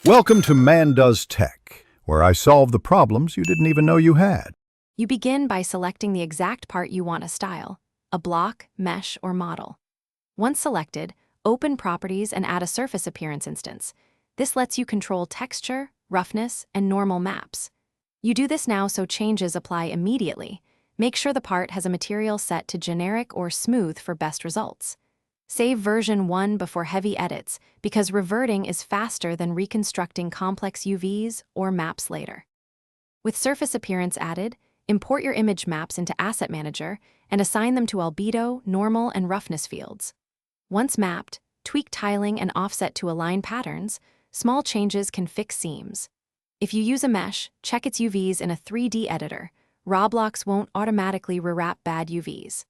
Welcome to Man Does Tech, where I solve the problems you didn't even know you had. You begin by selecting the exact part you want to style, a block, mesh, or model. Once selected, open Properties and add a Surface Appearance instance. This lets you control texture, roughness, and normal maps. You do this now so changes apply immediately. Make sure the part has a material set to generic or smooth for best results. Save version 1 before heavy edits, because reverting is faster than reconstructing complex UVs or maps later. With Surface Appearance added, import your image maps into Asset Manager and assign them to albedo, normal, and roughness fields. Once mapped, tweak tiling and offset to align patterns. Small changes can fix seams. If you use a mesh, check its UVs in a 3D editor. Roblox won't automatically rewrap bad UVs.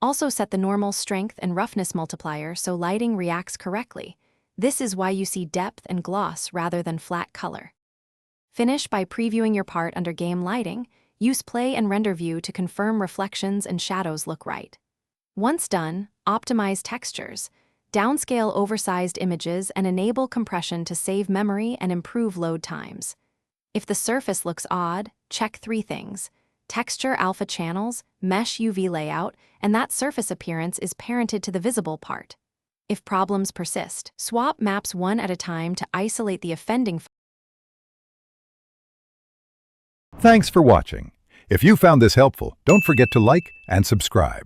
Also set the normal strength and roughness multiplier so lighting reacts correctly. This is why you see depth and gloss rather than flat color. Finish by previewing your part under Game Lighting. Use Play and Render View to confirm reflections and shadows look right. Once done, optimize textures. Downscale oversized images and enable compression to save memory and improve load times. If the surface looks odd, check 3 things: texture alpha channels, mesh UV layout, and that surface appearance is parented to the visible part. If problems persist, swap maps one at a time to isolate the offending. Thanks for watching. If you found this helpful, don't forget to like and subscribe.